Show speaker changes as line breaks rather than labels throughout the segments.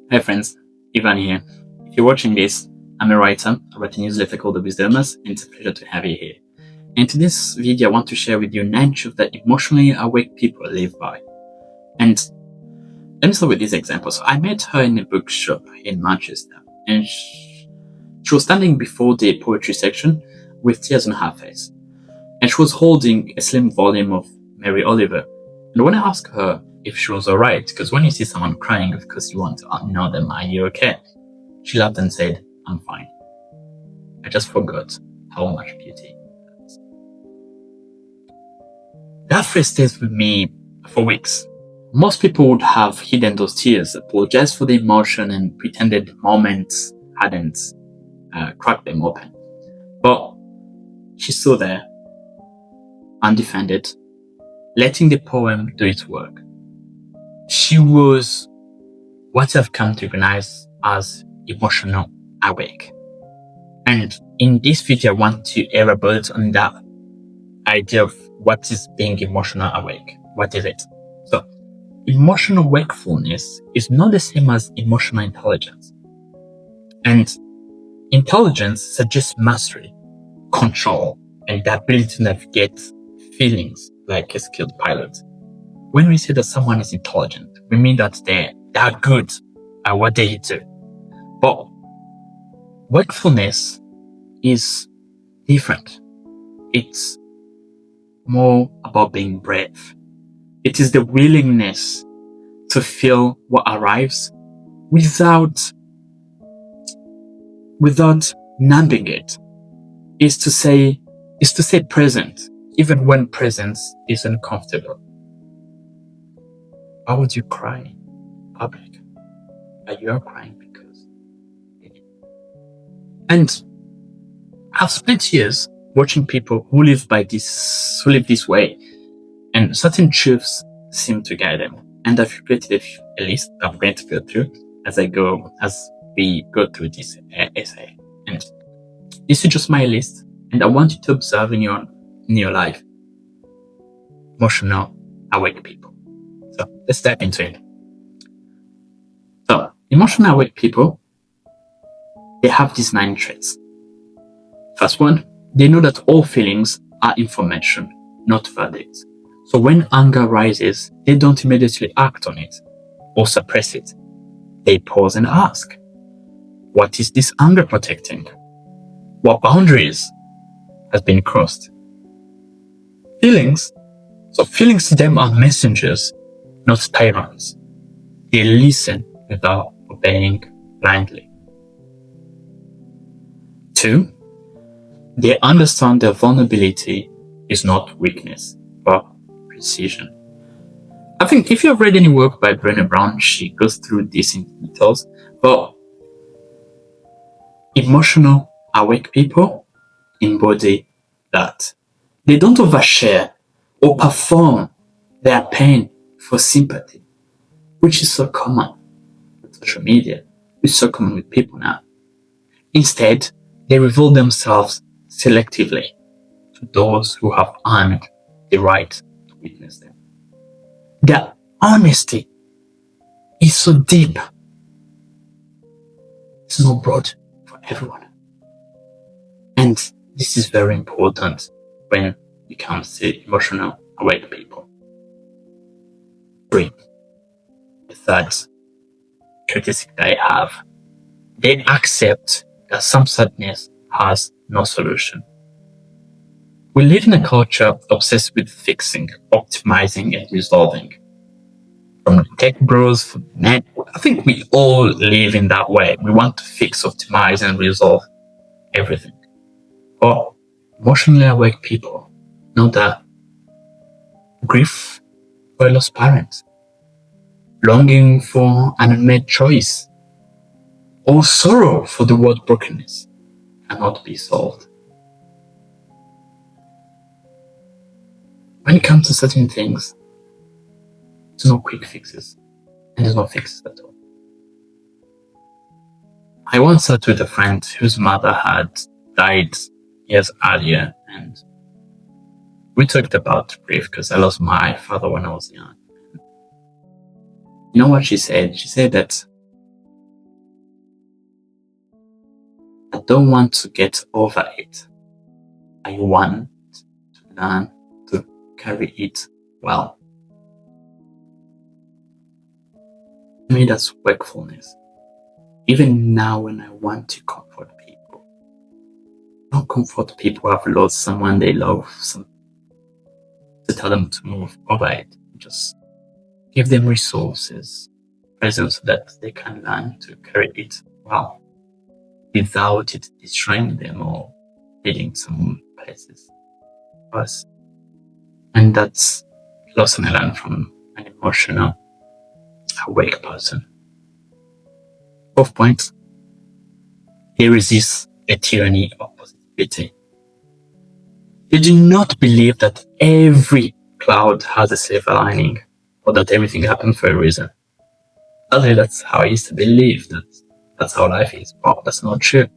Hi friends, Ivan here. If you're watching this, I'm a writer. I write a newsletter called Wisdomous, and it's a pleasure to have you here. And in this video, I want to share with you 9 truths that emotionally awake people live by. And let me start with this example. So I met her in a bookshop in Manchester, and she was standing before the poetry section with tears on her face. And she was holding a slim volume of Mary Oliver. And when I asked her if she was alright, because when you see someone crying, of course you want to know them, are you okay? She laughed and said, I'm fine. I just forgot how much beauty that is. That phrase stays with me for weeks. Most people would have hidden those tears, apologized for the emotion, and pretended the moment hadn't cracked them open. But she stood there, undefended, letting the poem do its work. She was what I've come to recognize as emotional awake. And in this video, I want to elaborate on that idea of what is being emotional awake. What is it? So, emotional wakefulness is not the same as emotional intelligence. And intelligence suggests mastery, control, and the ability to navigate feelings like a skilled pilot. When we say that someone is intelligent, we mean that they are good at what they do. But wakefulness is different. It's more about being brave. It is the willingness to feel what arrives without numbing it. Is to say present, even when presence is uncomfortable. Why would you cry in public? You are crying because. And I've spent years watching people who live this way, and certain truths seem to guide them. And I've created a list I'm going to go through as we go through this essay. And this is just my list, and I want you to observe in your life emotional awake people. So let's dive into it. So emotional awake people, they have these 9 traits. First one, they know that all feelings are information, not verdicts. So when anger rises, they don't immediately act on it or suppress it. They pause and ask, what is this anger protecting? What boundaries has been crossed? Feelings to them are messengers, not tyrants. They listen without obeying blindly. 2, they understand their vulnerability is not weakness, but precision. I think if you've read any work by Brené Brown, she goes through this in details, but emotional awake people embody that. They don't overshare or perform their pain for sympathy, which is so common with social media, which is so common with people now. Instead, they reveal themselves selectively to those who have earned the right to witness them. Their honesty is so deep. It's not broad for everyone. And this is very important when it comes to emotional awake people. 3, the third characteristic that I have, they accept that some sadness has no solution. We live in a culture obsessed with fixing, optimizing, and resolving. From the tech bros, from the net, I think we all live in that way. We want to fix, optimize, and resolve everything. But emotionally awake people know that grief for a lost parent, longing for an unmade choice, or sorrow for the world brokenness cannot be solved. When it comes to certain things, there's no quick fixes, and there's no fixes at all. I once sat with a friend whose mother had died years earlier, and we talked about grief because I lost my father when I was young. You know what she said? She said that don't want to get over it. I want to learn to carry it well. To me, that's wakefulness. Even now, when I want to comfort people, don't comfort people who have lost someone they love, to tell them to move over it. Just give them resources, presence, so that they can learn to carry it well without it destroying them or leading some places. And that's lesson I learned from an emotional, awake person. Fourth point, they resist the tyranny of positivity. They do not believe that every cloud has a silver lining, or that everything happens for a reason. Actually, that's how I used to believe, that's how life is. But that's not true.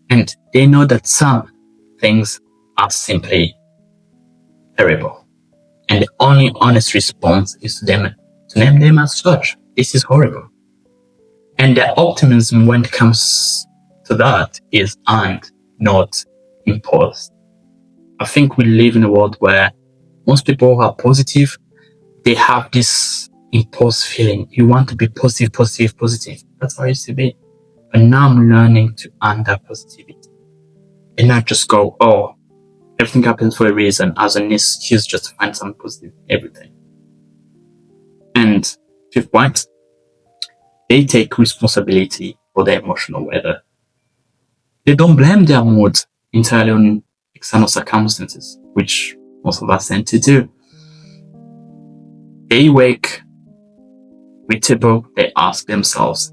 And they know that some things are simply terrible. And the only honest response is to name them as such. This is horrible. And their optimism when it comes to that is earned, not imposed. I think we live in a world where most people who are positive, they have this imposed feeling. You want to be positive, positive, positive. That's how I used to be. But now I'm learning to earn that positivity. And not just go, oh, everything happens for a reason, as an excuse just to find something positive in everything. And fifth point, they take responsibility for their emotional weather. They don't blame their mood entirely on external circumstances, which most of us tend to do. They wake irritable, they ask themselves,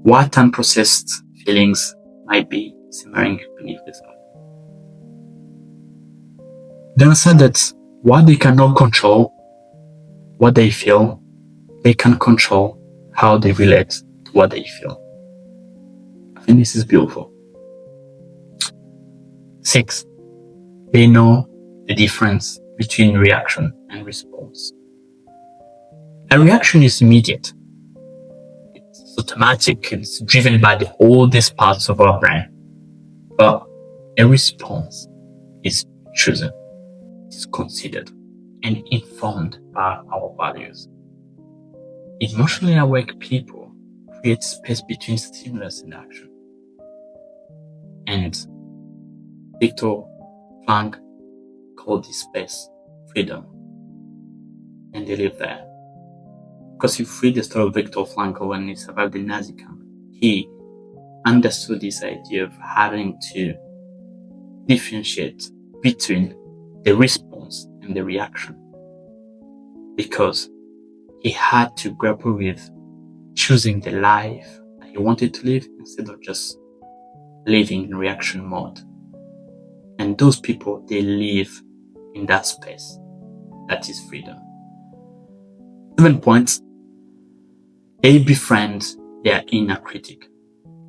what unprocessed feelings might be simmering beneath the surface? They understand that what they cannot control, what they feel, they can control how they relate to what they feel. I think this is beautiful. 6, they know the difference between reaction and response. A reaction is immediate. It's automatic. It's driven by the oldest parts of our brain. But a response is chosen, is considered, and informed by our values. Emotionally awake people create space between stimulus and action. And Viktor Frank called this space freedom. And they live there. Because if you read the story of Viktor Frankl when he survived the Nazi camp, he understood this idea of having to differentiate between the response and the reaction. Because he had to grapple with choosing the life that he wanted to live instead of just living in reaction mode. And those people, they live in that space. That is freedom. 7 points. They befriend their inner critic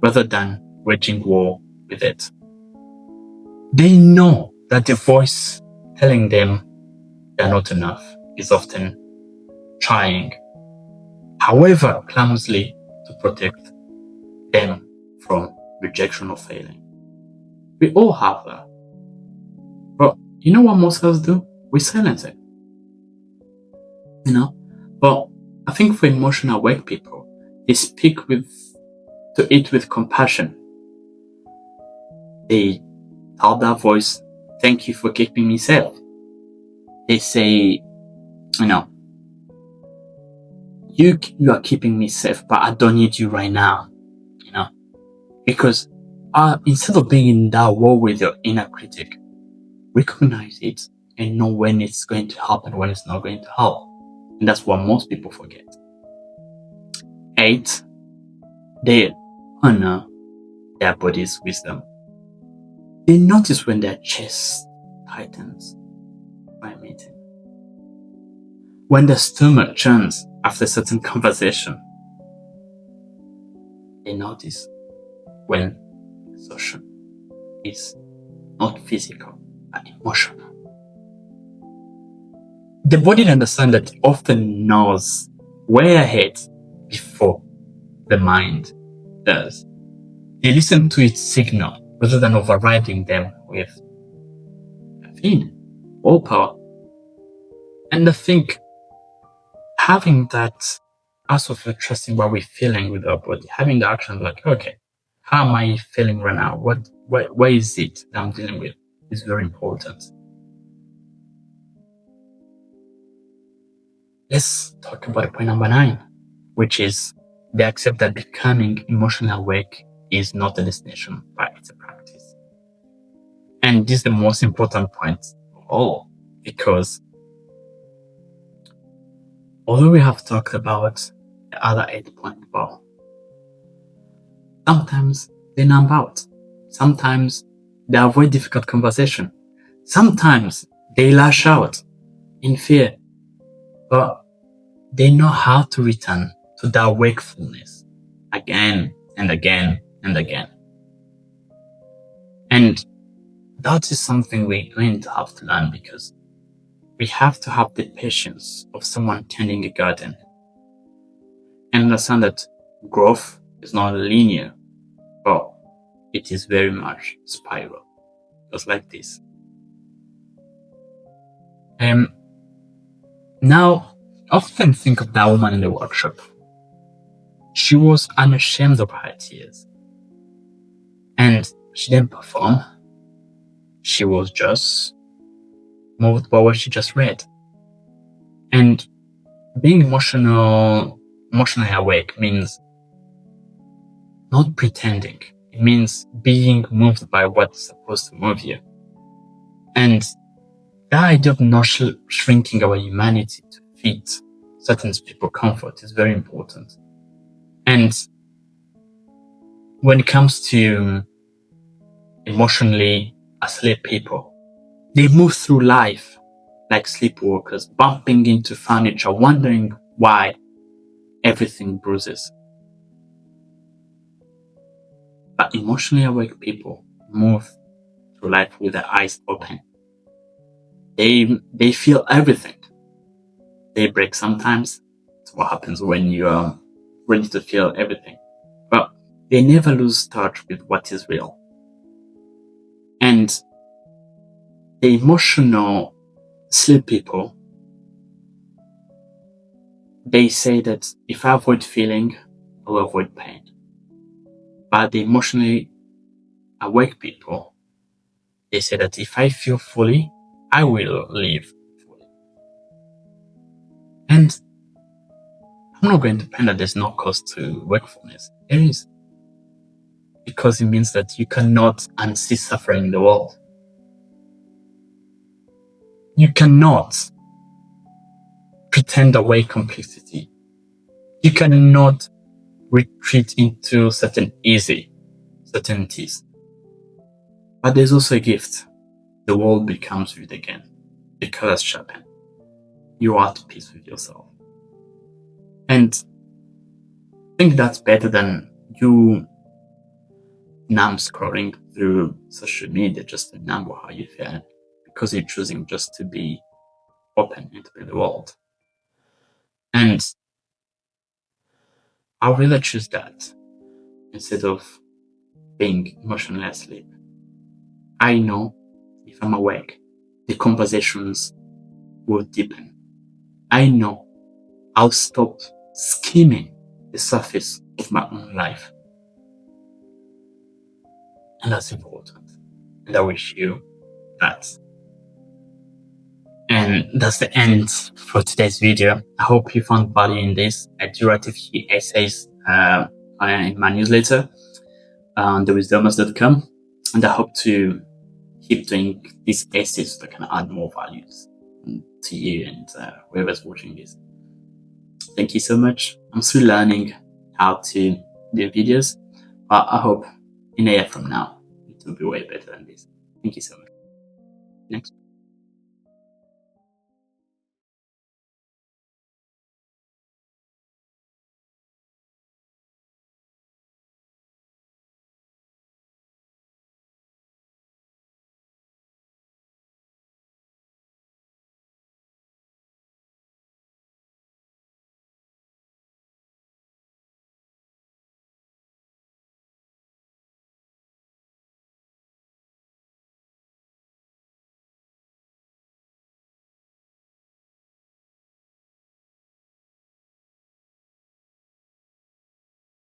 rather than waging war with it. They know that the voice telling them they're not enough is often trying, however clumsily, to protect them from rejection or failing. We all have that. But you know what most of us do? We silence it. But I think for emotional awake people, they speak to it with compassion. They tell that voice, thank you for keeping me safe. They say, you are keeping me safe, but I don't need you right now. Because instead of being in that war with your inner critic, recognize it and know when it's going to help and when it's not going to help. And that's what most people forget. 8, they honor their body's wisdom. They notice when their chest tightens by a meeting, when the stomach churns after a certain conversation. They notice when exhaustion is not physical but emotional. The body understands that it often knows where ahead before the mind does. They listen to its signal rather than overriding them with caffeine or power. And I think having that also feel trusting what we're feeling with our body, having the action like, okay, how am I feeling right now? What is it that I'm dealing with is very important. Let's talk about point number 9, which is they accept that becoming emotionally awake is not a destination, but it's a practice. And this is the most important point of all, because although we have talked about the other 8 points above, sometimes they numb out. Sometimes they avoid difficult conversation. Sometimes they lash out in fear. But they know how to return to that wakefulness again and again and again. And that is something we're going to have to learn, because we have to have the patience of someone tending a garden and understand that growth is not linear, but it is very much spiral, just like this. Now, often think of that woman in the workshop. She was unashamed of her tears, and she didn't perform. She was just moved by what she just read. And being emotionally awake means not pretending. It means being moved by what's supposed to move you. And that idea of not shrinking our humanity to fit certain people's comfort is very important. And when it comes to emotionally asleep people, they move through life like sleepwalkers, bumping into furniture, wondering why everything bruises. But emotionally awake people move through life with their eyes open. They feel everything. They break sometimes. It's what happens when you are ready to feel everything. But they never lose touch with what is real. And the emotional sleep people, they say that if I avoid feeling, I will avoid pain. But the emotionally awake people, they say that if I feel fully, I will live fully. And I'm not going to pretend that there's no cost to wakefulness. There is. Because it means that you cannot unsee suffering in the world. You cannot pretend away complexity. You cannot retreat into certain easy certainties. But there's also a gift. The world becomes vivid again. The colors sharpen. You are at peace with yourself. And I think that's better than you numb scrolling through social media just to numb how you feel, because you're choosing just to be open and to be the world. And I'll really choose that instead of being emotionally asleep. I know if I'm awake, the conversations will deepen. I know I'll stop skimming the surface of my own life. And that's important. And I wish you that. And that's the end for today's video. I hope you found value in this. I do write a few essays in my newsletter on thewisdomous.com, and I hope to keep doing these essays that can add more values to you and whoever's watching this. Thank you so much. I'm still learning how to do videos, but I hope in a year from now it will be way better than this. Thank you so much. Next.